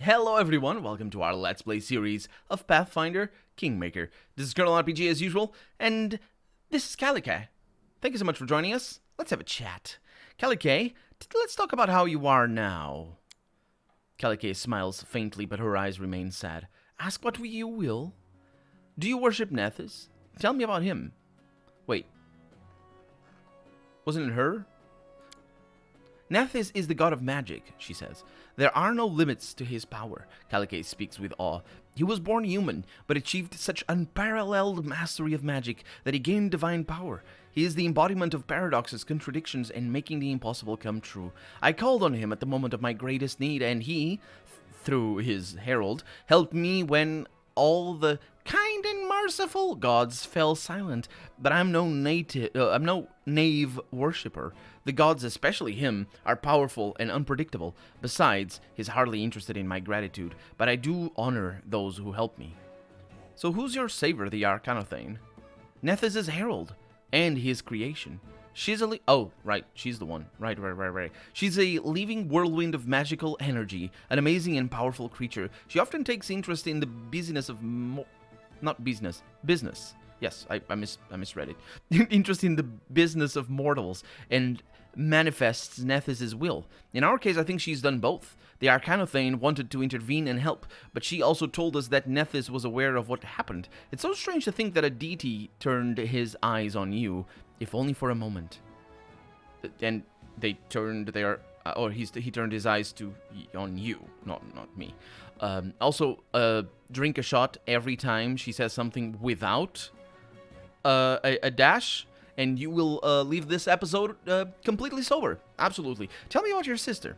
Hello everyone, welcome to our Let's Play series of Pathfinder, Kingmaker. This is Colonel RPG as usual, and this is Calica. Thank you so much for joining us. Let's have a chat. Calica, let's talk about how you are now. Calica smiles faintly, but her eyes remain sad. Ask what you will. Do you worship Nethys? Tell me about him. Wait. Wasn't it her? Nethys is the god of magic, she says. There are no limits to his power. Calica speaks with awe. He was born human, but achieved such unparalleled mastery of magic that he gained divine power. He is the embodiment of paradoxes, contradictions, and making the impossible come true. I called on him at the moment of my greatest need, and he, through his herald, helped me when all the kind and merciful gods fell silent. But I'm no knave worshipper. The gods, especially him, are powerful and unpredictable. Besides, he's hardly interested in my gratitude, but I do honor those who help me. So who's your savior, the Arcanothane? Nethys' herald, and his creation. She's oh, right, she's the one. Right. She's a living whirlwind of magical energy, an amazing and powerful creature. She often takes interest in the business of business. Yes, I misread it. Interest in the business of mortals, and manifests Nethys' will. In our case, I think she's done both. The Arcanothane wanted to intervene and help, but she also told us that Nethys was aware of what happened. It's so strange to think that a deity turned his eyes on you, if only for a moment. And they turned their... he turned his eyes on you, not me. Also, drink a shot every time she says something without a dash, and you will leave this episode completely sober. Absolutely. Tell me about your sister.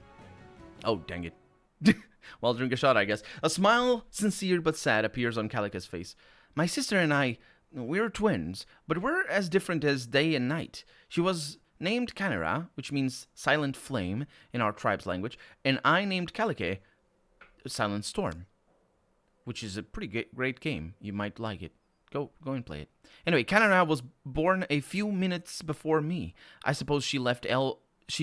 Oh, dang it. Well, drink a shot, I guess. A smile, sincere but sad, appears on Calica's face. My sister and I, we're twins, but we're as different as day and night. She was named Canara, which means silent flame in our tribe's language, and I named Calica Silent Storm, which is a pretty great game. You might like it. Go and play it. Anyway, Canara was born a few minutes before me. I suppose she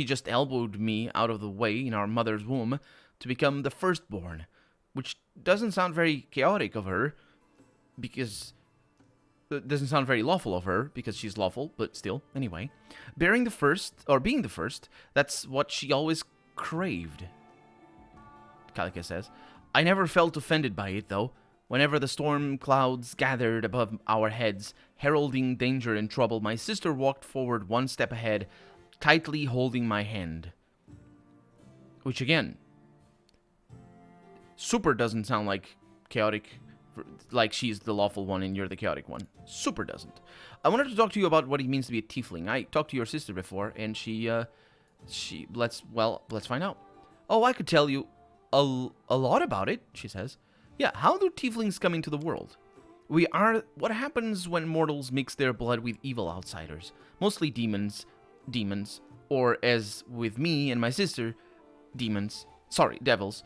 just elbowed me out of the way in our mother's womb to become the firstborn, which doesn't sound very chaotic of her, because it doesn't sound very lawful of her, because she's lawful, but still, anyway. Being the first, that's what she always craved, Calica says. I never felt offended by it, though. Whenever the storm clouds gathered above our heads, heralding danger and trouble, my sister walked forward one step ahead, tightly holding my hand. Which, again, super doesn't sound like chaotic, like she's the lawful one and you're the chaotic one. Super doesn't. I wanted to talk to you about what it means to be a tiefling. I talked to your sister before, and let's find out. Oh, I could tell you a lot about it, she says. Yeah, how do tieflings come into the world? What happens when mortals mix their blood with evil outsiders? Mostly demons, or as with me and my sister, devils.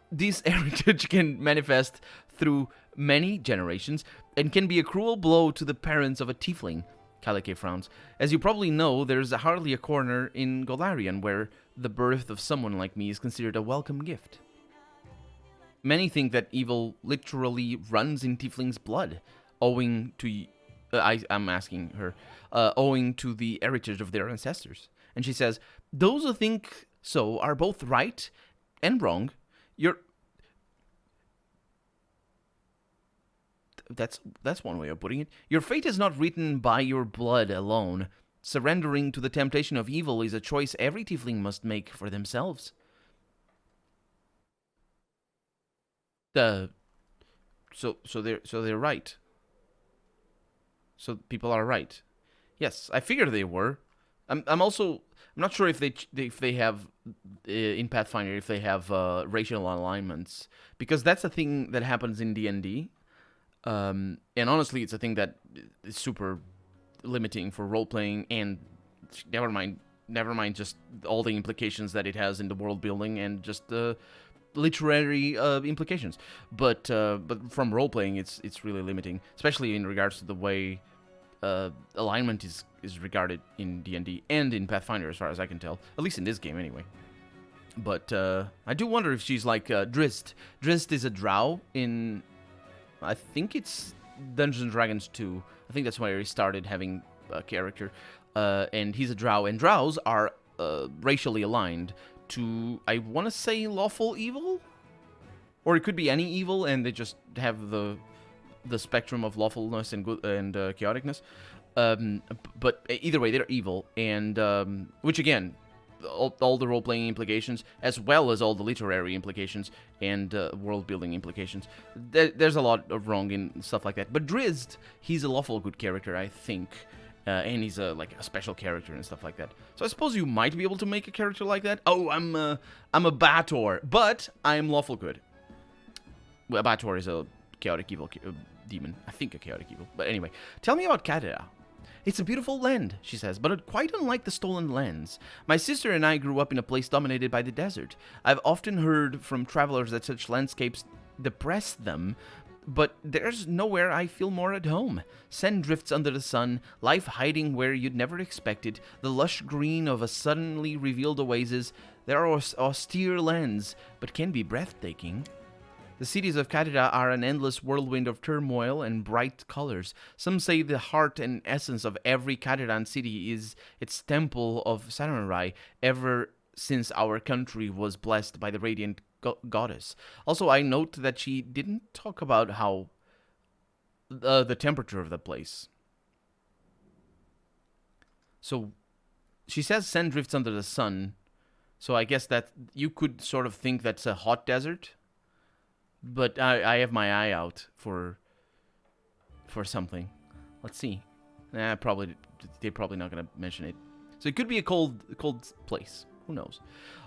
This heritage can manifest through many generations and can be a cruel blow to the parents of a tiefling. Calica frowns. As you probably know, there's hardly a corner in Golarion where the birth of someone like me is considered a welcome gift. Many think that evil literally runs in tieflings' blood, owing to... I'm asking her, owing to the heritage of their ancestors. And she says, those who think so are both right and wrong. That's one way of putting it. Your fate is not written by your blood alone. Surrendering to the temptation of evil is a choice every tiefling must make for themselves. So they're right. So people are right. Yes, I figured they were. I'm not sure if they have in Pathfinder, if they have racial alignments, because that's a thing that happens in D&D. And honestly, it's a thing that is super limiting for role playing, and never mind just all the implications that it has in the world building and just the literary implications. But from role playing, it's really limiting, especially in regards to the way alignment is regarded in D&D and in Pathfinder, as far as I can tell, at least in this game anyway. But I do wonder if she's like Drizzt. Drizzt is a drow in, I think it's Dungeons and Dragons 2. I think that's where he started having a character. And he's a drow, and drows are racially aligned to, I want to say, lawful evil? Or it could be any evil, and they just have the spectrum of lawfulness and good and chaoticness. But either way, they're evil, and which again, all the role-playing implications, as well as all the literary implications and world-building implications. There's a lot of wrong in stuff like that. But Drizzt, he's a lawful good character, I think, and he's a special character and stuff like that. So I suppose you might be able to make a character like that. Oh, I'm a Bator, but I'm lawful good. Well, Bator is a chaotic evil demon. I think a chaotic evil. But anyway, tell me about Kadera. It's a beautiful land, she says, but quite unlike the stolen lands. My sister and I grew up in a place dominated by the desert. I've often heard from travelers that such landscapes depress them, but there's nowhere I feel more at home. Sand drifts under the sun, life hiding where you'd never expect it, the lush green of a suddenly revealed oasis. There are austere lands, but can be breathtaking. The cities of Kadira are an endless whirlwind of turmoil and bright colors. Some say the heart and essence of every Kadiran city is its temple of Samurai, ever since our country was blessed by the radiant goddess. Also, I note that she didn't talk about how the temperature of the place. So, she says sand drifts under the sun, so I guess that you could sort of think that's a hot desert. But I have my eye out for something. Let's see. They're probably not going to mention it. So it could be a cold place. Who knows?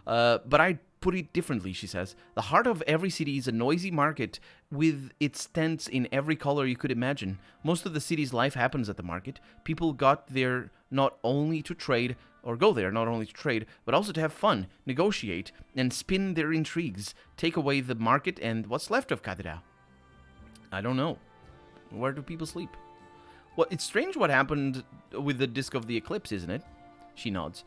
But I put it differently, she says. The heart of every city is a noisy market with its tents in every color you could imagine. Most of the city's life happens at the market. People got there not only to trade, but also to have fun, negotiate, and spin their intrigues. Take away the market and what's left of Kadira? I don't know. Where do people sleep? Well, it's strange what happened with the Disc of the Eclipse, isn't it? She nods.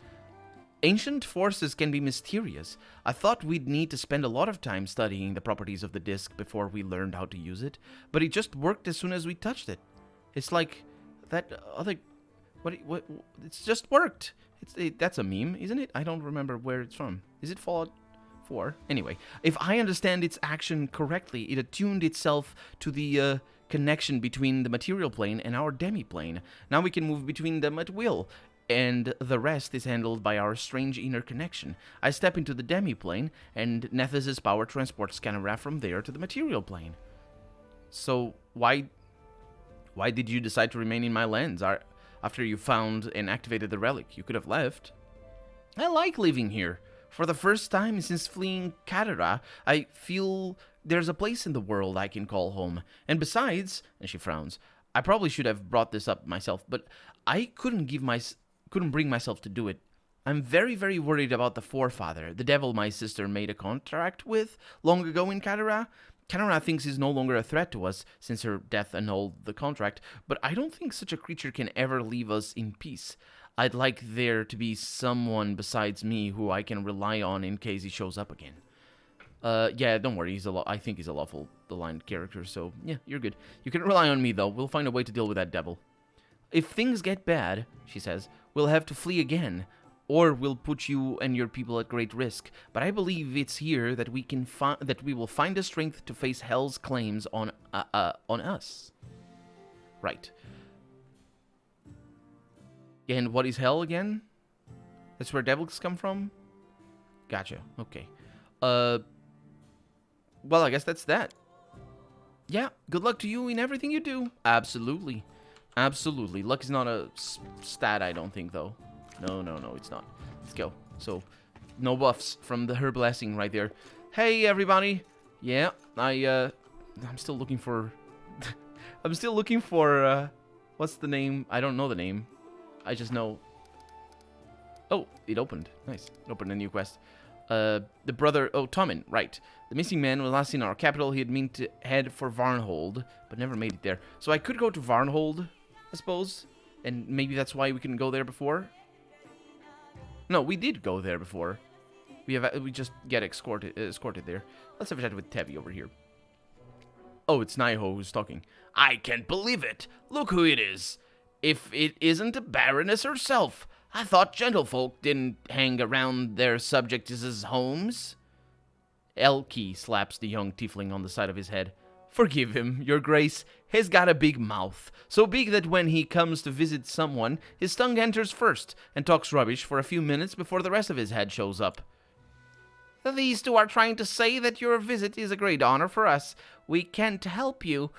Ancient forces can be mysterious. I thought we'd need to spend a lot of time studying the properties of the disc before we learned how to use it, but it just worked as soon as we touched it. It's like that other... What? It's just worked. That's a meme, isn't it? I don't remember where it's from. Is it Fallout 4? Anyway, if I understand its action correctly, it attuned itself to the connection between the material plane and our demi-plane. Now we can move between them at will, and the rest is handled by our strange inner connection. I step into the demi-plane, and Nethys' power transports Scanara from there to the material plane. So, why did you decide to remain in my lands? After you found and activated the relic, you could have left. I like living here. For the first time since fleeing Kadira, I feel there's a place in the world I can call home. And besides, and she frowns, I probably should have brought this up myself, but I couldn't bring myself to do it. I'm very, very worried about the forefather, the devil my sister made a contract with long ago in Kadira. Kadira thinks he's no longer a threat to us since her death annulled the contract, but I don't think such a creature can ever leave us in peace. I'd like there to be someone besides me who I can rely on in case he shows up again. Yeah, don't worry. I think he's a lawful aligned character, so yeah, you're good. You can rely on me, though. We'll find a way to deal with that devil. If things get bad, she says, we'll have to flee again, or we'll put you and your people at great risk. But I believe it's here that we will find the strength to face Hell's claims on us. Right. And what is Hell again? That's where devils come from? Gotcha. Okay. Well, I guess that's that. Yeah, good luck to you in everything you do. Absolutely. Absolutely. Luck is not a stat, I don't think, though. No, it's not. Let's go. So, no buffs from her blessing right there. Hey, everybody. Yeah, I'm still looking for... I'm still looking for, what's the name? I don't know the name. I just know... Oh, it opened. Nice. It opened a new quest. The brother... Oh, Tommen, right. The missing man was last in our capital. He had meant to head for Varnhold, but never made it there. So I could go to Varnhold, I suppose. And maybe that's why we couldn't go there before. No, we did go there before. We just get escorted there. Let's have a chat with Tevi over here. Oh, it's Naiho who's talking. I can't believe it. Look who it is. If it isn't the Baroness herself. I thought gentlefolk didn't hang around their subjects' homes. Elkie slaps the young tiefling on the side of his head. Forgive him, your grace. He's got a big mouth, so big that when he comes to visit someone, his tongue enters first and talks rubbish for a few minutes before the rest of his head shows up. These two are trying to say that your visit is a great honor for us. We can't help you.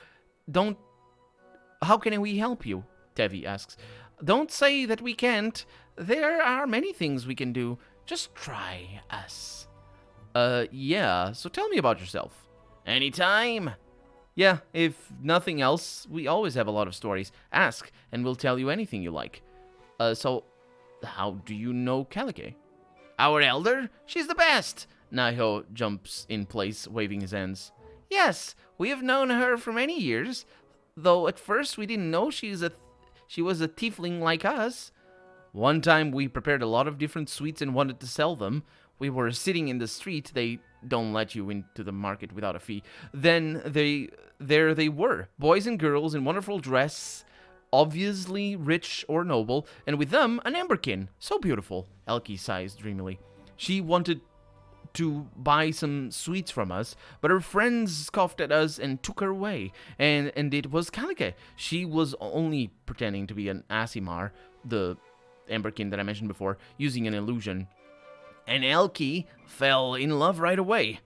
How can we help you? Tevi asks. Don't say that we can't. There are many things we can do. Just try us. Yeah, so tell me about yourself. Anytime. Yeah, if nothing else, we always have a lot of stories. Ask, and we'll tell you anything you like. So, how do you know Calique? Our elder? She's the best! Naiho jumps in place, waving his hands. Yes, we have known her for many years, though at first we didn't know she was a tiefling like us. One time we prepared a lot of different sweets and wanted to sell them. We were sitting in the street. They don't let you into the market without a fee. Then there they were, boys and girls in wonderful dress, obviously rich or noble, and with them an emberkin. So beautiful, Elkie sighs dreamily. She wanted to buy some sweets from us, but her friends scoffed at us and took her away. And it was Calique. She was only pretending to be an Asimar, the emberkin that I mentioned before, using an illusion. And Elkie fell in love right away.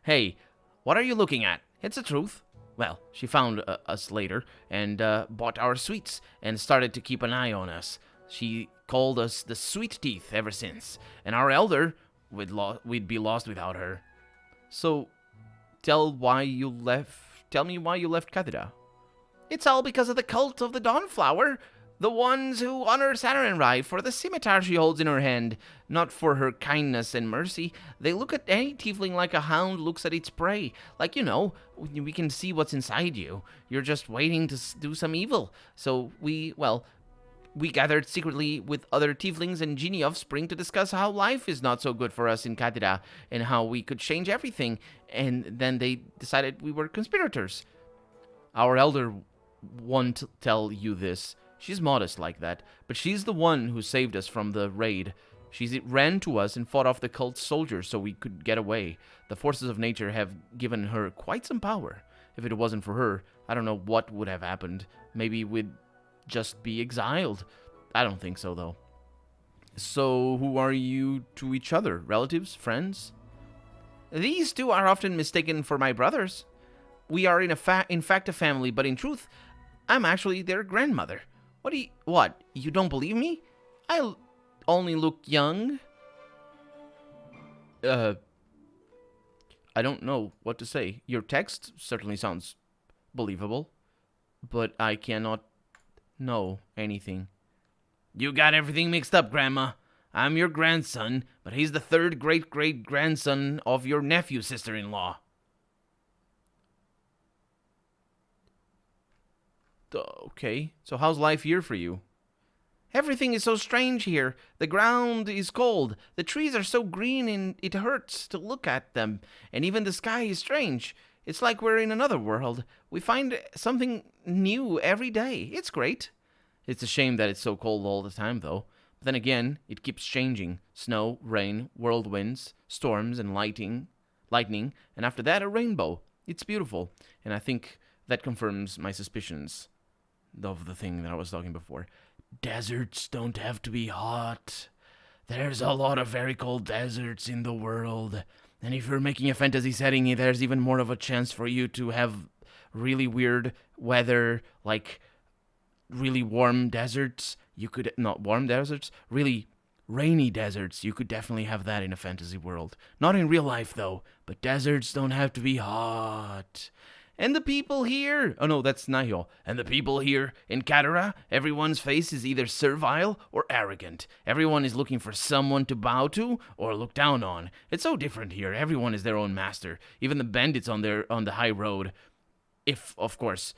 Hey, what are you looking at? It's the truth. Well, she found us later and bought our sweets and started to keep an eye on us. She called us the Sweet Teeth ever since, and our elder, we'd be lost without her. So, tell me why you left Cathedra. It's all because of the cult of the Dawnflower. The ones who honor Sarenrai for the scimitar she holds in her hand, not for her kindness and mercy. They look at any tiefling like a hound looks at its prey. Like, we can see what's inside you. You're just waiting to do some evil. So we gathered secretly with other tieflings and genie offspring to discuss how life is not so good for us in Katida and how we could change everything. And then they decided we were conspirators. Our elder won't tell you this. She's modest like that, but she's the one who saved us from the raid. She ran to us and fought off the cult's soldiers so we could get away. The forces of nature have given her quite some power. If it wasn't for her, I don't know what would have happened. Maybe we'd just be exiled. I don't think so, though. So, who are you to each other? Relatives? Friends? These two are often mistaken for my brothers. We are in fact a family, but in truth, I'm actually their grandmother. What? You don't believe me? I only look young. I don't know what to say. Your text certainly sounds believable, but I cannot know anything. You got everything mixed up, Grandma. I'm your grandson, but he's the third great-great-grandson of your nephew, sister-in-law. Okay, so how's life here for you? Everything is so strange here. The ground is cold. The trees are so green and it hurts to look at them. And even the sky is strange. It's like we're in another world. We find something new every day. It's great. It's a shame that it's so cold all the time, though. But then again, it keeps changing. Snow, rain, whirlwinds, storms, and lightning. And after that, a rainbow. It's beautiful. And I think that confirms my suspicions of the thing that I was talking before. Deserts don't have to be hot. There's a lot of very cold deserts in the world. And if you're making a fantasy setting, there's even more of a chance for you to have really weird weather, like really warm deserts. Not warm deserts, really rainy deserts. You could definitely have that in a fantasy world. Not in real life, though, but deserts don't have to be hot. And the people here... Oh, no, that's Nahyo. And the people here in Katara, everyone's face is either servile or arrogant. Everyone is looking for someone to bow to or look down on. It's so different here. Everyone is their own master. Even the bandits on the high road. Of course...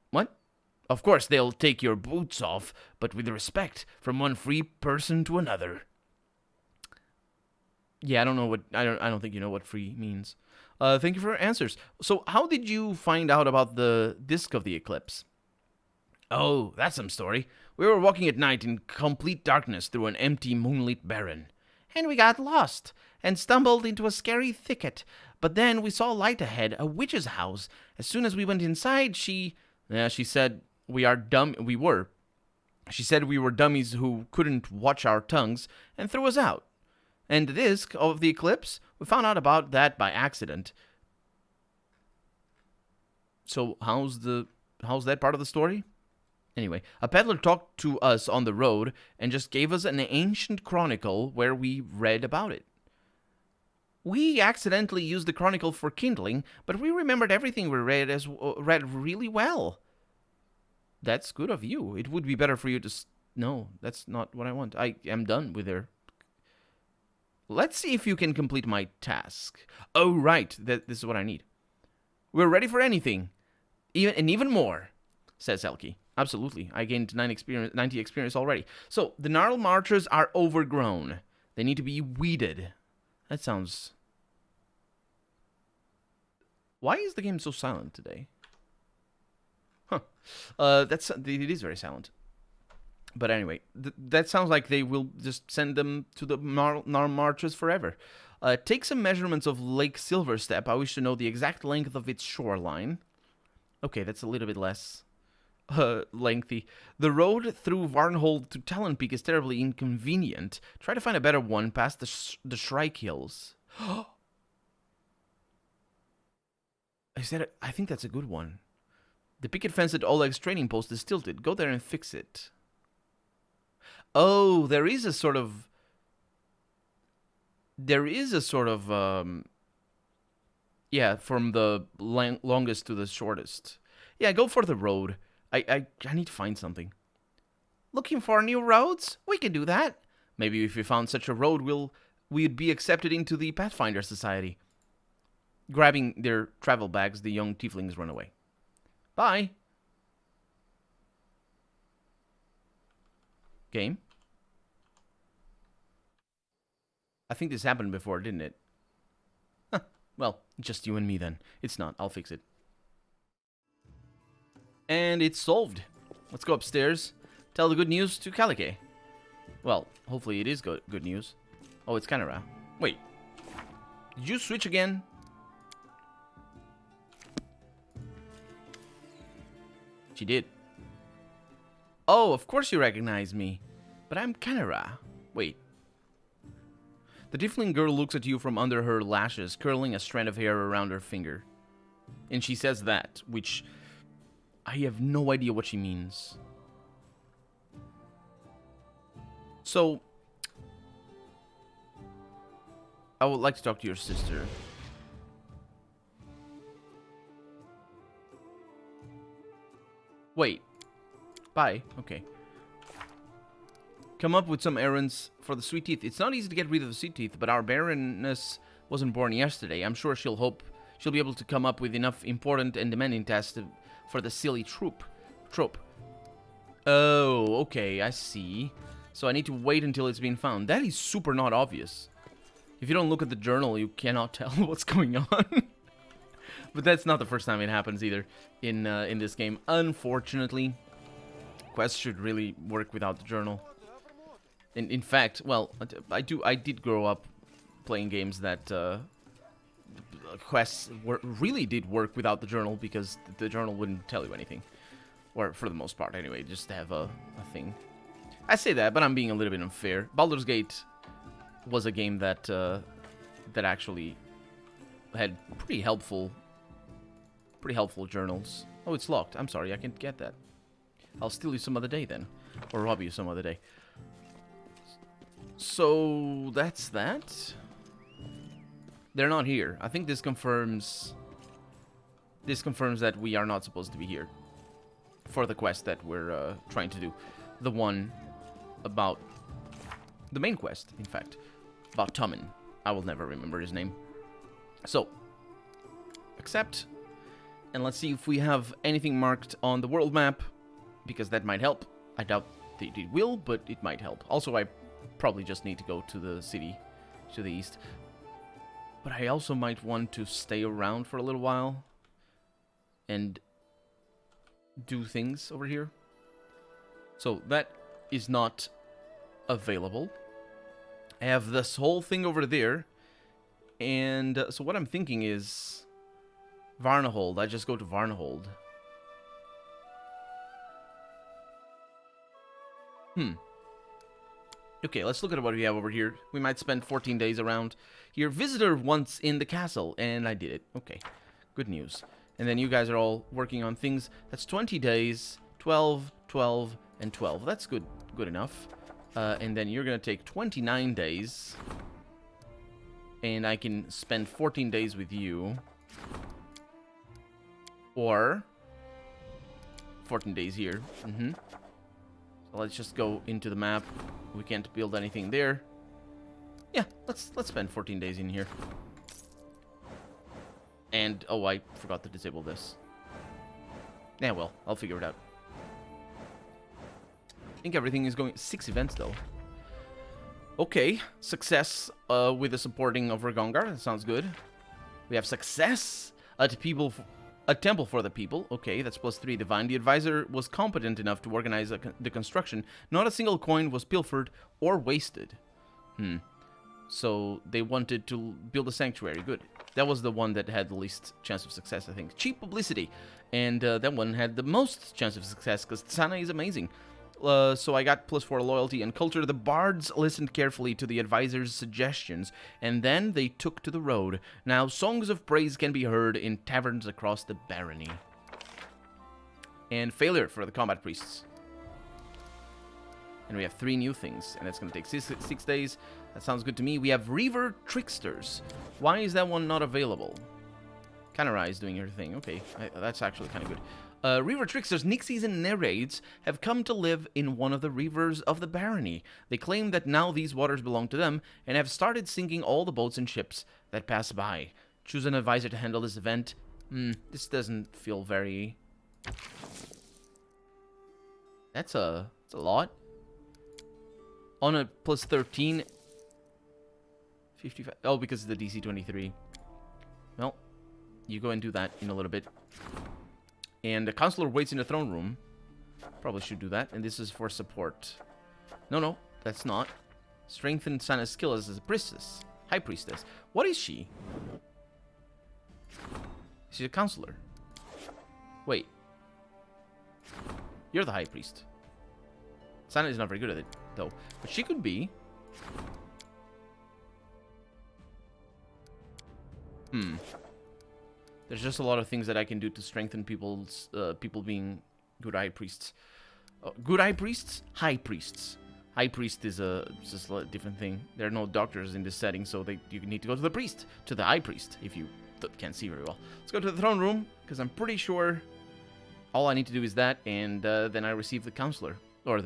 What? Of course, they'll take your boots off, but with respect from one free person to another. Yeah, I don't know what I don't think you know what free means. Thank you for your answers. So, how did you find out about the disk of the eclipse? Oh, that's some story. We were walking at night in complete darkness through an empty moonlit barren, and we got lost and stumbled into a scary thicket. But then we saw light ahead, a witch's house. As soon as we went inside, she said we are dumb. We were. She said we were dummies who couldn't watch our tongues and threw us out. And the disk of the eclipse, we found out about that by accident. So how's that part of the story? Anyway, a peddler talked to us on the road and just gave us an ancient chronicle where we read about it. We accidentally used the chronicle for kindling, but we remembered everything we read really well. That's good of you. It would be better for you to... No, that's not what I want. I am done with her. Let's see if you can complete my task. Oh, right. This is what I need. We're ready for anything. Even more, says Elke. Absolutely. I gained 90 experience already. So, the gnarled marchers are overgrown. They need to be weeded. That sounds... Why is the game so silent today? Huh. It is very silent. But anyway, that sounds like they will just send them to the gnarled marchers forever. Take some measurements of Lake Silverstep. I wish to know the exact length of its shoreline. Okay, that's a little bit less lengthy. The road through Varnhold to Talon Peak is terribly inconvenient. Try to find a better one past the Shrike Hills. I think that's a good one. The picket fence at Oleg's training post is tilted. Go there and fix it. Oh, there is a sort of... yeah, from the longest to the shortest. Yeah, go for the road. I need to find something. Looking for new roads? We can do that. Maybe if we found such a road, we'd be accepted into the Pathfinder Society. Grabbing their travel bags, the young tieflings run away. Bye. Game? I think this happened before, didn't it? Huh. Well, just you and me then. It's not. I'll fix it. And it's solved. Let's go upstairs. Tell the good news to Calique. Well, hopefully it is good news. Oh, it's Canara. Wait. Did you switch again? She did. Oh, of course you recognize me. But I'm Canara. Wait. The tiefling girl looks at you from under her lashes, curling a strand of hair around her finger. And she says that, which I have no idea what she means. So, I would like to talk to your sister. Wait. Bye. Okay. Come up with some errands for the sweet teeth. It's not easy to get rid of the sweet teeth, but our Baroness wasn't born yesterday. I'm sure she'll be able to come up with enough important and demanding tasks for the silly trope. Oh, okay, I see. So I need to wait until it's been found. That is super not obvious. If you don't look at the journal, you cannot tell what's going on. But that's not the first time it happens either in this game. Unfortunately, quests should really work without the journal. In fact, well, I did grow up playing games that quests really did work without the journal, because the journal wouldn't tell you anything, or for the most part anyway, just to have a thing. I say that, but I'm being a little bit unfair. Baldur's Gate was a game that that actually had pretty helpful journals. Oh, it's locked. I'm sorry, I can't get that. I'll steal you some other day then, or rob you some other day. So that's that. They're not here. I think this confirms that we are not supposed to be here for the quest that we're trying to do. The one about the main quest, in fact, about Tommen. I will never remember his name. So, accept, and let's see if we have anything marked on the world map, because that might help. I doubt it will, but it might help. Also, I probably just need to go to the city to the east. But I also might want to stay around for a little while and do things over here. So that is not available. I have this whole thing over there. And so what I'm thinking is Varnhold. I just go to Varnhold. Okay, let's look at what we have over here. We might spend 14 days around here. Visitor once in the castle, and I did it. Okay, good news. And then you guys are all working on things. That's 20 days, 12, 12, and 12. That's good enough. And then you're going to take 29 days. And I can spend 14 days with you. Or 14 days here. So let's just go into the map. We can't build anything there. Yeah, let's spend 14 days in here. And, oh, I forgot to disable this. Yeah, well, I'll figure it out. I think everything is going... 6 events, though. Okay, success with the supporting of Ragongar. That sounds good. We have success at a temple for the people. Okay, that's +3 divine. The advisor was competent enough to organize the construction. Not a single coin was pilfered or wasted. So they wanted to build a sanctuary. Good. That was the one that had the least chance of success, I think. Cheap publicity. And that one had the most chance of success because Tsana is amazing. So I got +4 loyalty and culture. The bards listened carefully to the advisor's suggestions, and then they took to the road. Now songs of praise can be heard in taverns across the barony. And failure for the combat priests. And we have 3 new things, and that's going to take 6 days. That sounds good to me. We have Reaver Tricksters. Why is that one not available? Kanara is doing her thing. Okay, that's actually kind of good. Reaver Tricksters, Nixies and Nereids have come to live in one of the rivers of the barony. They claim that now these waters belong to them, and have started sinking all the boats and ships that pass by. Choose an advisor to handle this event. This doesn't feel very... That's a lot. On a +13... 55... Oh, because of the DC 23. Well, you go and do that in a little bit. And the counselor waits in the throne room. Probably should do that. And this is for support. No, that's not. Strengthen Sana's skill as a priestess. High priestess. What is she? She's a counselor. Wait. You're the high priest. Sana is not very good at it, though. But she could be. There's just a lot of things that I can do to strengthen people's people being good high priests. Good high priests? High priests. High priest is just a different thing. There are no doctors in this setting, so you need to go to the priest, to the high priest, if you can't see very well. Let's go to the throne room, because I'm pretty sure all I need to do is that, and then I receive the counselor. Or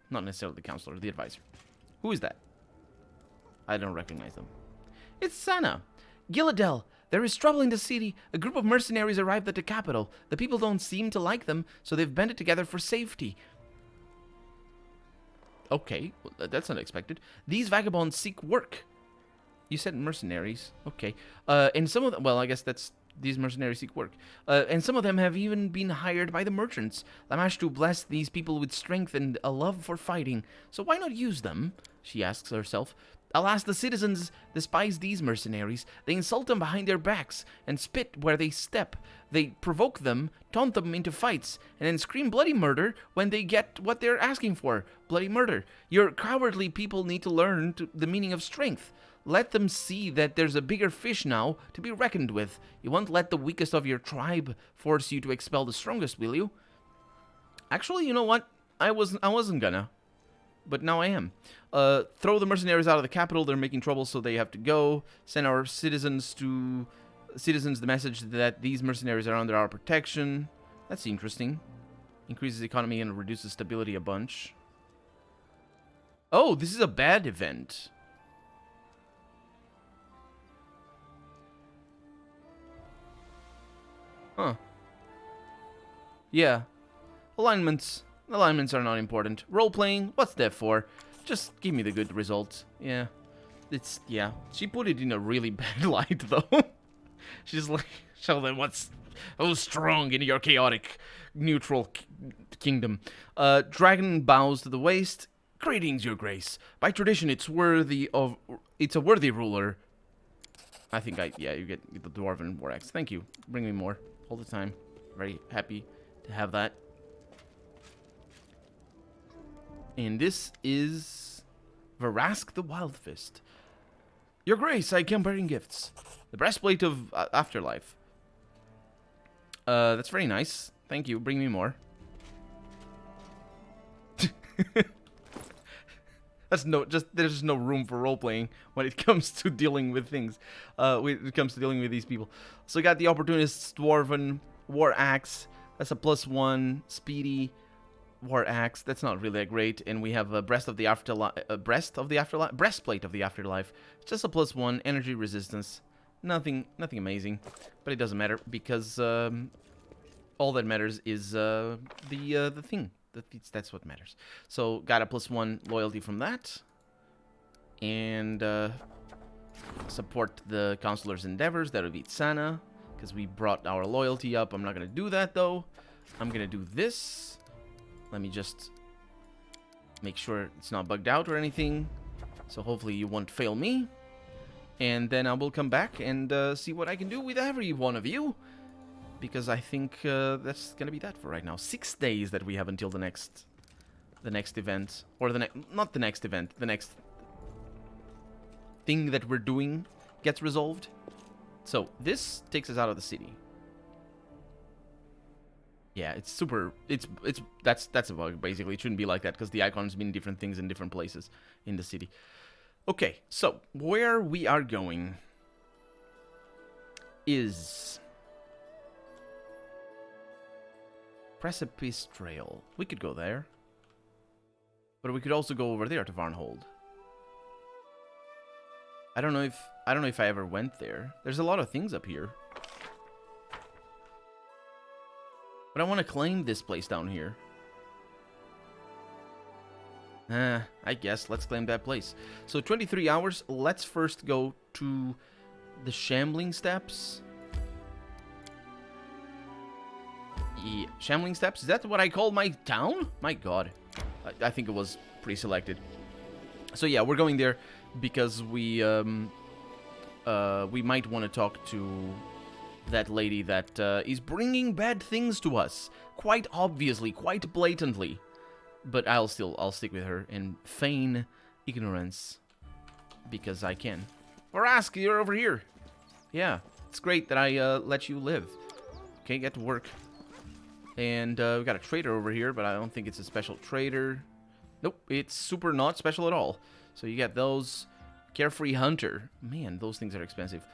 not necessarily the counselor, the advisor. Who is that? I don't recognize them. It's Sana. Gilladel. There is trouble in the city. A group of mercenaries arrived at the capital. The people don't seem to like them, so they've banded together for safety. Okay, well, that's unexpected. These vagabonds seek work. You said mercenaries. Okay. And some of them... Well, I guess that's... These mercenaries seek work. And some of them have even been hired by the merchants. Lamashtu blessed these people with strength and a love for fighting. So why not use them? She asks herself. Alas, the citizens despise these mercenaries. They insult them behind their backs and spit where they step. They provoke them, taunt them into fights, and then scream bloody murder when they get what they're asking for. Bloody murder. Your cowardly people need to learn the meaning of strength. Let them see that there's a bigger fish now to be reckoned with. You won't let the weakest of your tribe force you to expel the strongest, will you? Actually, you know what? I wasn't gonna. But now I am. Throw the mercenaries out of the capital. They're making trouble, so they have to go. Send our citizens the message that these mercenaries are under our protection. That's interesting. Increases the economy and reduces stability a bunch. Oh, this is a bad event. Huh. Yeah. Alignments are not important. Role-playing, what's that for? Just give me the good results. Yeah. it's yeah. She put it in a really bad light, though. She's like, show them what's strong in your chaotic, neutral kingdom. Dragon bows to the waist. Greetings, your grace. By tradition, it's a worthy ruler. I think you get the dwarven war axe. Thank you. Bring me more all the time. Very happy to have that. And this is Varask the Wildfist. Your grace, I come bearing gifts. The breastplate of afterlife. That's very nice. Thank you. Bring me more. There's no room for role playing when it comes to dealing with things. When it comes to dealing with these people. So we got the Opportunist's Dwarven War Axe. That's a +1 speedy War Axe. That's not really that great. And we have a breastplate of the afterlife. Just a +1 energy resistance. Nothing amazing, but it doesn't matter because all that matters is the thing. That's what matters. So got a +1 loyalty from that, and support the Counselor's endeavors. That would be Tsana, because we brought our loyalty up. I'm not gonna do that though. I'm gonna do this. Let me just make sure it's not bugged out or anything. So hopefully you won't fail me. And then I will come back and see what I can do with every one of you. Because I think that's going to be that for right now. 6 days that we have until the next event. Or not the next event. The next thing that we're doing gets resolved. So this takes us out of the city. Yeah, it's super... That's a bug, basically. It shouldn't be like that because the icons mean different things in different places in the city. Okay, so where we are going is Precipice Trail. We could go there, but we could also go over there to Varnhold. I don't know if I ever went there. There's a lot of things up here, but I want to claim this place down here. I guess let's claim that place. So 23 hours. Let's first go to the Shambling Steps. Yeah, Shambling Steps. Is that what I call my town? My God, I think it was pre-selected. So yeah, we're going there because we might want to talk to that lady that is bringing bad things to us. Quite obviously, quite blatantly. But I'll stick with her and feign ignorance because I can. Varask, you're over here. Yeah, it's great that I let you live. Okay, get to work. And we got a trader over here, but I don't think it's a special trader. Nope, it's super not special at all. So you get those. Carefree Hunter. Man, those things are expensive.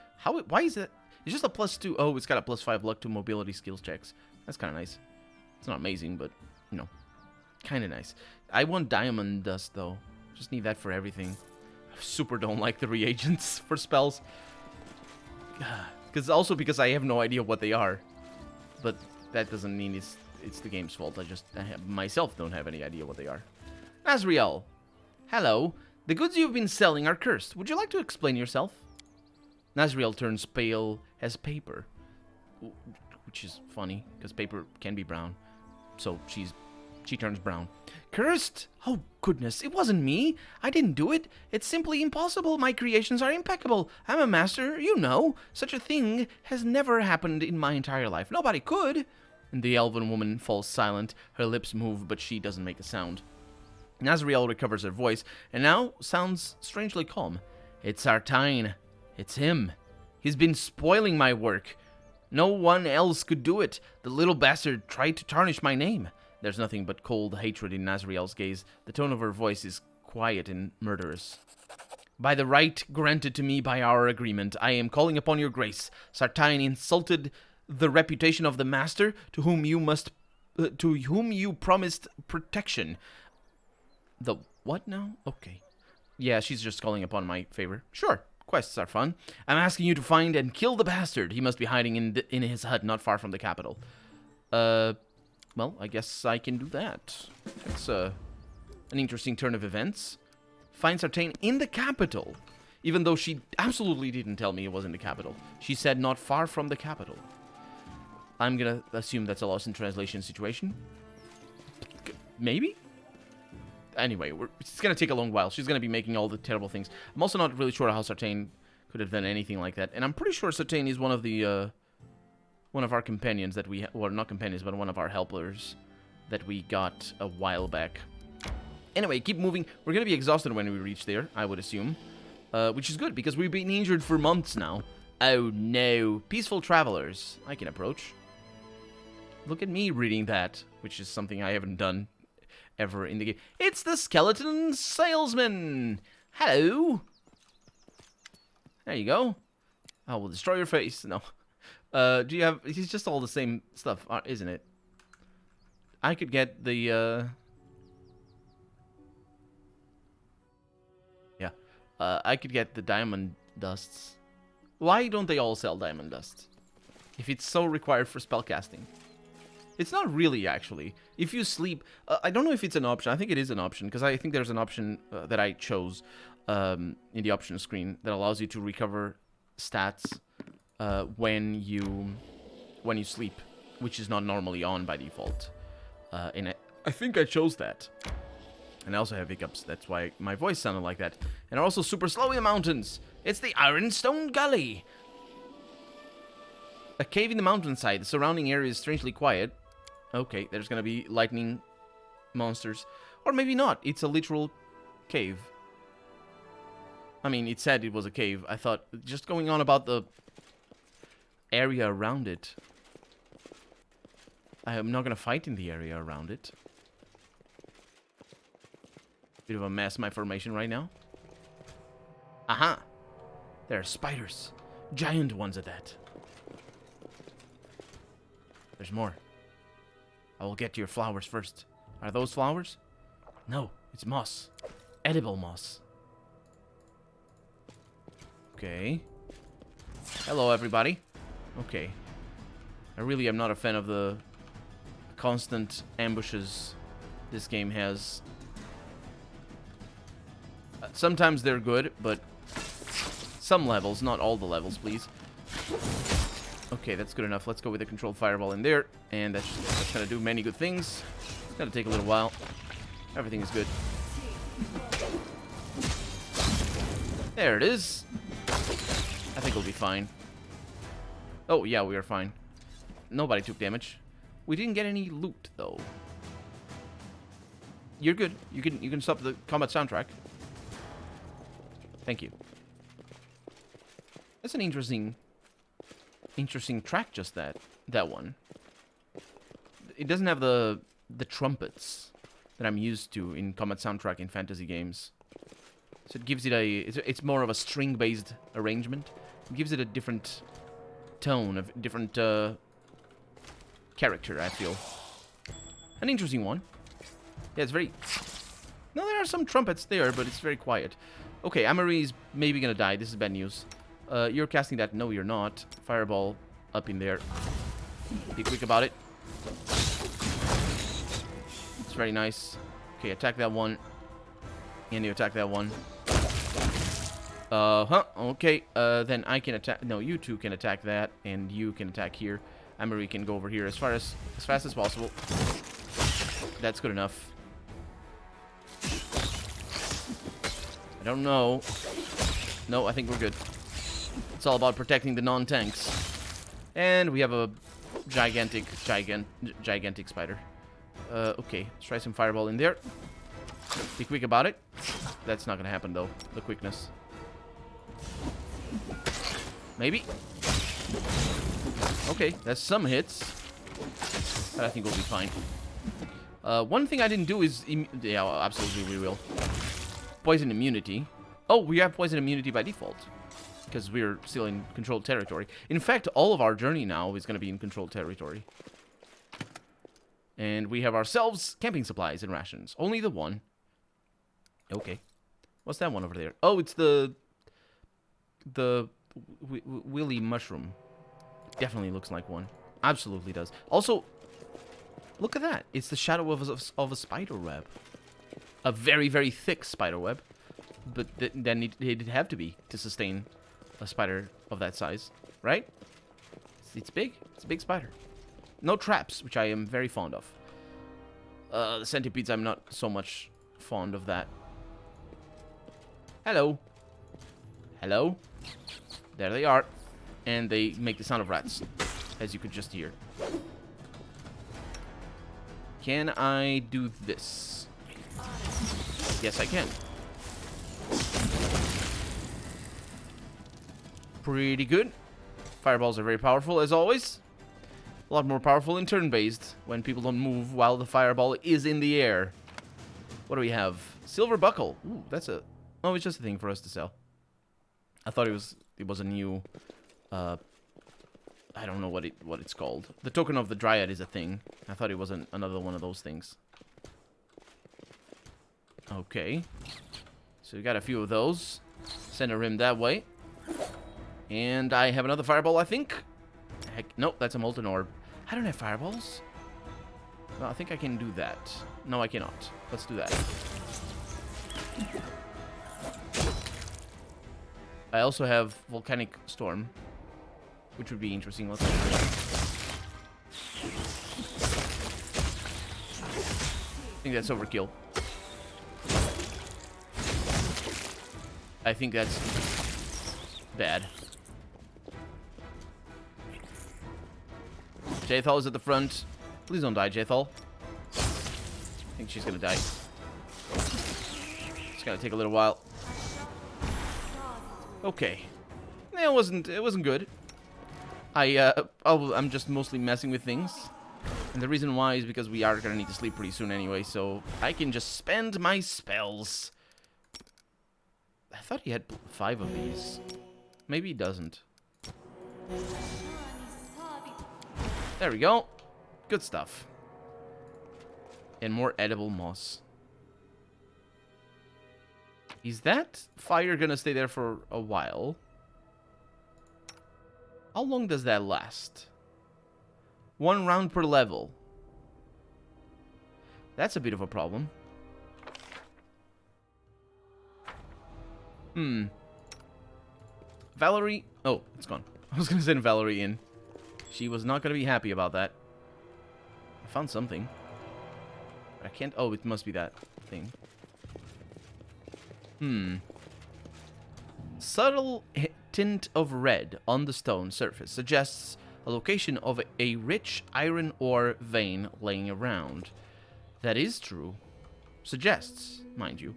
Why is that? It's just a +2. Oh, it's got a +5 luck to mobility skills checks. That's kind of nice. It's not amazing, but, you know. Kind of nice. I want diamond dust though. Just need that for everything. I super don't like the reagents for spells. Because I have no idea what they are. But that doesn't mean it's the game's fault. I myself don't have any idea what they are. Azriel. Hello. The goods you've been selling are cursed. Would you like to explain yourself? Nazriel turns pale as paper. Which is funny, because paper can be brown. So she turns brown. Cursed? Oh, goodness, it wasn't me. I didn't do it. It's simply impossible. My creations are impeccable. I'm a master, you know. Such a thing has never happened in my entire life. Nobody could. And the elven woman falls silent. Her lips move, but she doesn't make a sound. Nazriel recovers her voice, and now sounds strangely calm. It's Artine. It's him. He's been spoiling my work. No one else could do it. The little bastard tried to tarnish my name. There's nothing but cold hatred in Nazriel's gaze. The tone of her voice is quiet and murderous. By the right granted to me by our agreement, I am calling upon your grace. Sartine insulted the reputation of the master, to whom you promised protection. The what now? Okay. Yeah, she's just calling upon my favor. Sure, quests are fun. I'm asking you to find and kill the bastard. He must be hiding in his hut not far from the capital. Well, I guess I can do that. That's an interesting turn of events. Find Sartane in the capital. Even though she absolutely didn't tell me it was in the capital. She said not far from the capital. I'm gonna assume that's a lost in translation situation. Maybe? Anyway, it's gonna take a long while. She's gonna be making all the terrible things. I'm also not really sure how Sartain could have done anything like that. And I'm pretty sure Sartain is one of the, one of our companions that we... Well, not companions, but one of our helpers that we got a while back. Anyway, keep moving. We're gonna be exhausted when we reach there, I would assume. Which is good, because we've been injured for months now. Oh, no. Peaceful travelers. I can approach. Look at me reading that, which is something I haven't done ever in the game. It's the Skeleton Salesman! Hello! There you go. I will destroy your face. No. Do you have... He's just all the same stuff, isn't it? I could get the, Yeah. I could get the diamond dusts. Why don't they all sell diamond dust? If it's so required for spellcasting. It's not really, actually. If you sleep... I don't know if it's an option. I think it is an option, because I think there's an option that I chose in the options screen that allows you to recover stats when you sleep, which is not normally on by default. And I think I chose that. And I also have hiccups. That's why my voice sounded like that. And I'm also super slow in the mountains. It's the Ironstone Gully. A cave in the mountainside. The surrounding area is strangely quiet. Okay, there's gonna be lightning monsters. Or maybe not. It's a literal cave. I mean, it said it was a cave. I thought just going on about the area around it. I am not gonna fight in the area around it. Bit of a mess, my formation right now. Aha! There are spiders. Giant ones at that. There's more. I will get to your flowers first. Are those flowers? No, it's moss. Edible moss. Okay. Hello, everybody. Okay. I really am not a fan of the constant ambushes this game has. Sometimes they're good, but some levels, not all the levels, please. Okay, that's good enough. Let's go with the controlled fireball in there. And that's going to do many good things. It's going to take a little while. Everything is good. There it is. I think we'll be fine. Oh, yeah, we are fine. Nobody took damage. We didn't get any loot, though. You're good. You can stop the combat soundtrack. Thank you. That's an interesting track, just that one. It doesn't have the trumpets that I'm used to in combat soundtrack in fantasy games. So it gives it it's more of a string-based arrangement. It gives it a different tone, a different character, I feel. An interesting one. Yeah, it's very... No, there are some trumpets there, but it's very quiet. Okay, Amory is maybe gonna die. This is bad news. You're casting that. No, you're not. Fireball up in there. Be quick about it. It's very nice. Okay, attack that one. And you attack that one. Okay. Then I can attack... No, you two can attack that. And you can attack here. Amory can go over here as fast as possible. That's good enough. I don't know. No, I think we're good. It's all about protecting the non-tanks. And we have a gigantic spider. Okay, let's try some fireball in there. Be quick about it. That's not gonna happen though, the quickness. Maybe. Okay, that's some hits. But I think we'll be fine. One thing I didn't do is... Yeah, absolutely we will. Poison immunity. Oh, we have poison immunity by default. Because we're still in controlled territory. In fact, all of our journey now is going to be in controlled territory. And we have ourselves camping supplies and rations. Only the one. Okay. What's that one over there? Oh, it's the willy mushroom. It definitely looks like one. Absolutely does. Also, look at that. It's the shadow of a spider web. A very, very thick spider web. but then it'd have to be to sustain a spider of that size, right? It's big. It's a big spider. No traps, which I am very fond of. The centipedes, I'm not so much fond of that. Hello. Hello. There they are. And they make the sound of rats, as you could just hear. Can I do this? Yes, I can. Pretty good. Fireballs are very powerful, as always. A lot more powerful in turn-based, when people don't move while the fireball is in the air. What do we have? Silver buckle. Ooh, that's a... Oh, it's just a thing for us to sell. I thought it was a new... I don't know what it's called. The token of the Dryad is a thing. I thought it was another one of those things. Okay. So we got a few of those. Center him that way. And I have another fireball, I think. Heck, nope, that's a molten orb. I don't have fireballs. Well, I think I can do that. No, I cannot. Let's do that. I also have volcanic storm, which would be interesting. Let's do that. I think that's overkill. I think that's bad. Jaethal is at the front. Please don't die, Jaethal. I think she's gonna die. It's gonna take a little while. Okay. It wasn't good. I'm just mostly messing with things. And the reason why is because we are gonna need to sleep pretty soon anyway, so I can just spend my spells. I thought he had 5 of these. Maybe he doesn't. There we go. Good stuff. And more edible moss. Is that fire gonna stay there for a while? How long does that last? 1 round per level. That's a bit of a problem. Valerie... Oh, it's gone. I was gonna send Valerie in. She was not gonna be happy about that. I found something. I can't... Oh, it must be that thing. Subtle tint of red on the stone surface suggests a location of a rich iron ore vein laying around. That is true. Suggests, mind you.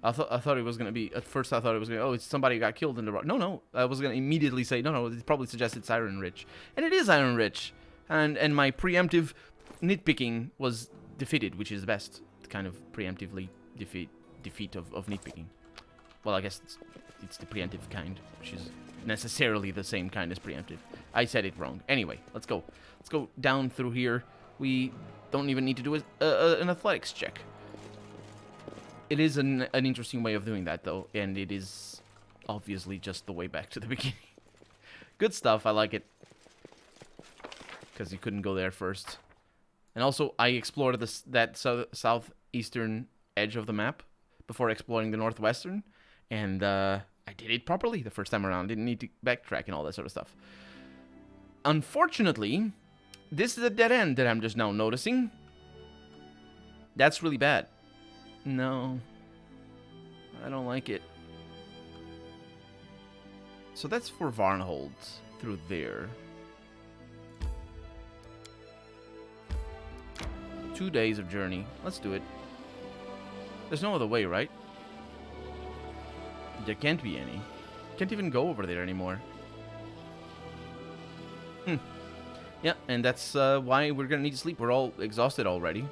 I thought it was going to be... At first I thought it was going to... Oh, it's somebody got killed in the rock. No. I was going to immediately say, no, it probably suggests it's iron rich. And it is iron rich. And my preemptive nitpicking was defeated, which is the best kind of preemptively defeat of nitpicking. Well, I guess it's the preemptive kind, which is necessarily the same kind as preemptive. I said it wrong. Anyway, let's go. Let's go down through here. We don't even need to do an athletics check. It is an interesting way of doing that, though, and it is obviously just the way back to the beginning. Good stuff. I like it. Because you couldn't go there first. And also, I explored that southeastern edge of the map before exploring the northwestern. And I did it properly the first time around. Didn't need to backtrack and all that sort of stuff. Unfortunately, this is a dead end that I'm just now noticing. That's really bad. No. I don't like it. So that's for Varnhold through there. 2 days of journey. Let's do it. There's no other way, right? There can't be any. Can't even go over there anymore. Yeah, and that's why we're gonna need to sleep. We're all exhausted already.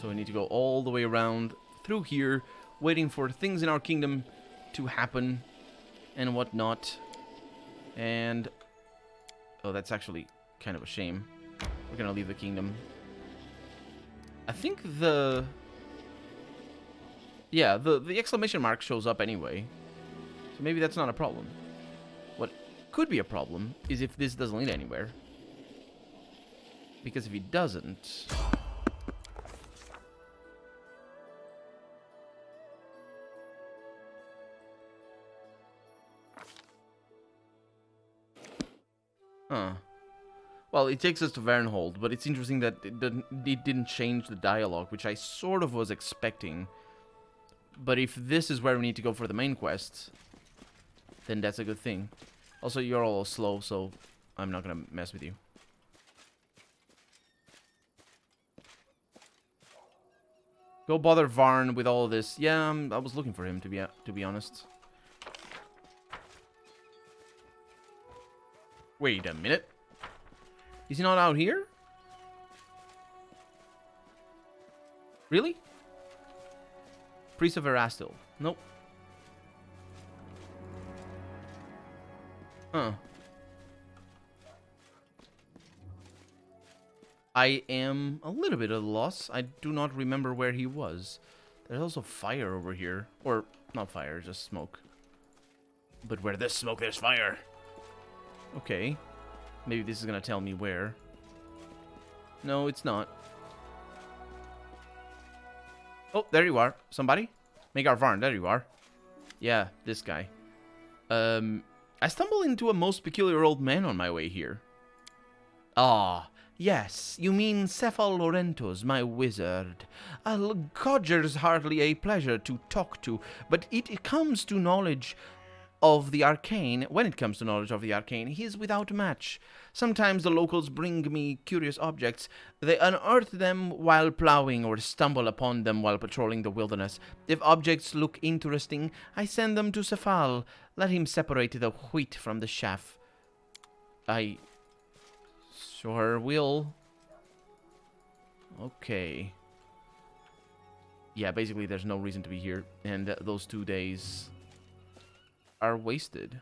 So we need to go all the way around through here, waiting for things in our kingdom to happen and whatnot. And... oh, that's actually kind of a shame. We're gonna leave the kingdom. I think the... yeah, the exclamation mark shows up anyway. So maybe that's not a problem. What could be a problem is if this doesn't lead anywhere. Because if it doesn't... Huh. Well, it takes us to Varnhold, but it's interesting that it didn't change the dialogue, which I sort of was expecting. But if this is where we need to go for the main quest, then that's a good thing. Also, you're all slow, so I'm not gonna mess with you. Go bother Varn with all this. Yeah, I was looking for him, to be honest. Wait a minute. Is he not out here? Really? Priest of Erastil. Nope. Huh. I am a little bit at a loss. I do not remember where he was. There's also fire over here. Or, not fire, just smoke. But where there's smoke, there's fire. Okay. Maybe this is gonna tell me where. No, it's not. Oh, there you are. Somebody? Magar Varn, there you are. Yeah, this guy. I stumbled into a most peculiar old man on my way here. Ah, yes, you mean Cephal Laurentos, my wizard. A codger's hardly a pleasure to talk to, but it comes to knowledge of the arcane. When it comes to knowledge of the arcane, he is without match. Sometimes the locals bring me curious objects. They unearth them while plowing or stumble upon them while patrolling the wilderness. If objects look interesting, I send them to Cephal. Let him separate the wheat from the chaff. I sure will. Okay. Yeah, basically there's no reason to be here, and those 2 days are wasted.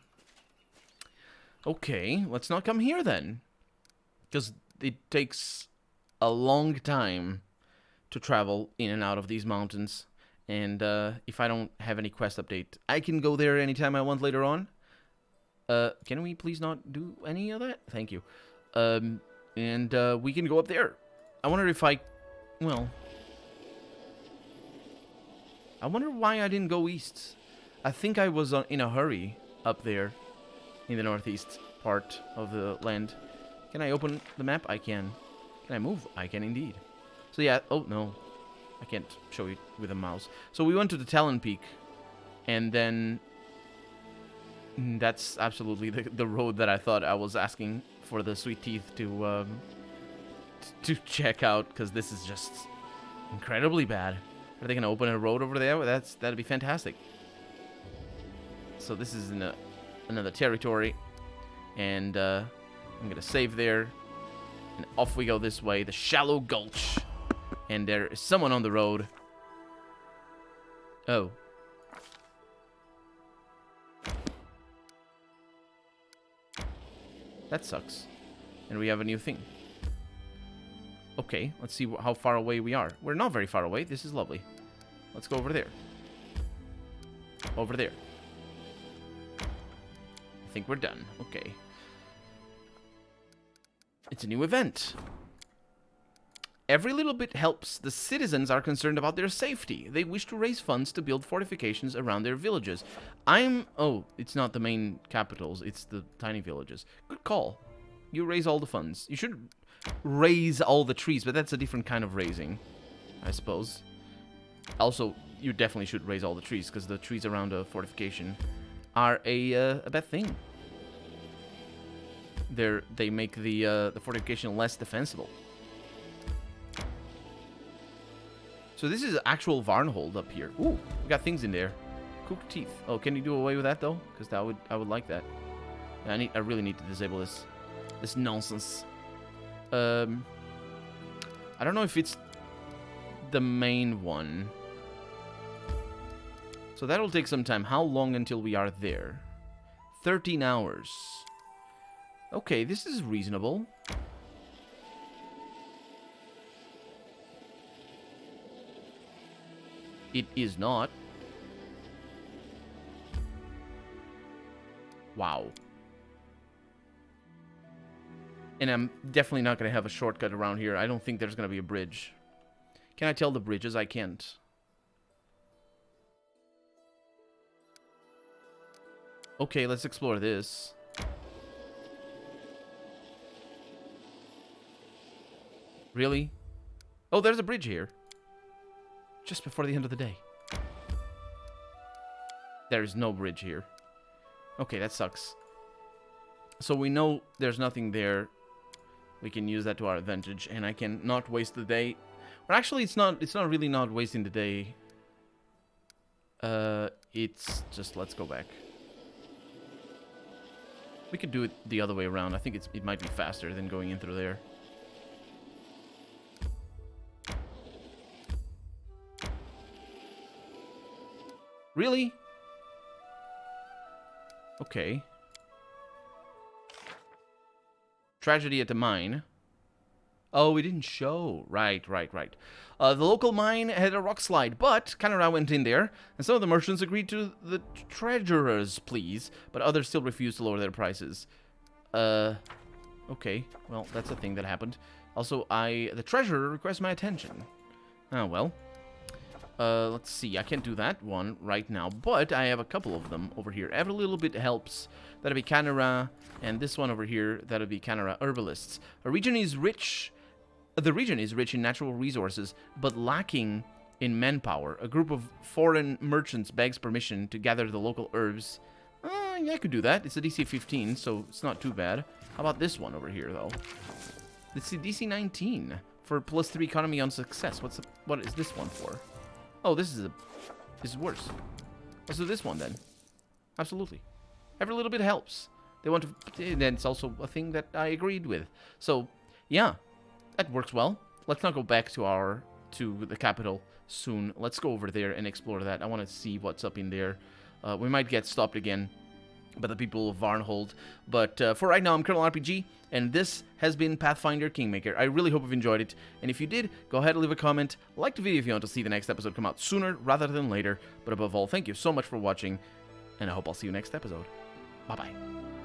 Okay, let's not come here then, because it takes a long time to travel in and out of these mountains, and if I don't have any quest update, I can go there anytime I want later on. Can we please not do any of that? Thank you. And we can go up there. I wonder if well, I wonder why I didn't go east. I think I was in a hurry up there in the northeast part of the land. Can I open the map? I can. Can I move? I can indeed. So yeah, oh no. I can't show you with a mouse. So we went to the Talon Peak, and then that's absolutely the road that I thought I was asking for the Sweet Teeth to check out, because this is just incredibly bad. Are they going to open a road over there? That'd be fantastic. So this is in another territory, and I'm going to save there, and off we go this way, the Shallow Gulch, and there is someone on the road. Oh. That sucks. And we have a new thing. Okay, let's see how far away we are. We're not very far away. This is lovely. Let's go over there. Over there. I think we're done. Okay. It's a new event. Every little bit helps. The citizens are concerned about their safety. They wish to raise funds to build fortifications around their villages. Oh, it's not the main capitals. It's the tiny villages. Good call. You raise all the funds. You should raise all the trees, but that's a different kind of raising, I suppose. Also, you definitely should raise all the trees, because the trees around a fortification are a bad thing. They make the fortification less defensible. So this is actual Varnhold up here. Ooh, we got things in there. Cooked teeth. Oh, can you do away with that though? Because I would like that. Yeah, I really need to disable this nonsense. I don't know if it's the main one. So that'll take some time. How long until we are there? 13 hours. Okay, this is reasonable. It is not. Wow. And I'm definitely not going to have a shortcut around here. I don't think there's going to be a bridge. Can I tell the bridges? I can't. Okay, let's explore this. Really? Oh, there's a bridge here. Just before the end of the day. There is no bridge here. Okay, that sucks. So we know there's nothing there. We can use that to our advantage, and I can not waste the day. Or actually, it's not really not wasting the day. It's just, let's go back. We could do it the other way around. I think it might be faster than going in through there. Really? Okay. Tragedy at the mine. Oh, we didn't show. Right. The local mine had a rock slide, but Kanara went in there, and some of the merchants agreed to the treasurer's pleas, but others still refused to lower their prices. Okay. Well, that's a thing that happened. Also, the treasurer requests my attention. Oh, well. Let's see. I can't do that one right now, but I have a couple of them over here. Every little bit helps. That'll be Kanara, and this one over here, that'll be Kanara Herbalists. The region is rich in natural resources, but lacking in manpower. A group of foreign merchants begs permission to gather the local herbs. Yeah, I could do that. It's a DC 15, so it's not too bad. How about this one over here, though? It's a DC 19 for +3 economy on success. What is this one for? Oh, this is worse. Let's do this one then. Absolutely. Every little bit helps. They want to. Then it's also a thing that I agreed with. So, yeah, that works well. Let's not go back to the capital soon. Let's go over there and explore that. I want to see what's up in there. We might get stopped again by the people of Varnhold. But for right now, I'm Colonel RPG, and this has been Pathfinder Kingmaker. I really hope you've enjoyed it, and if you did, go ahead and leave a comment, like the video if you want to see the next episode come out sooner rather than later. But above all, thank you so much for watching, and I hope I'll see you next episode. Bye-bye.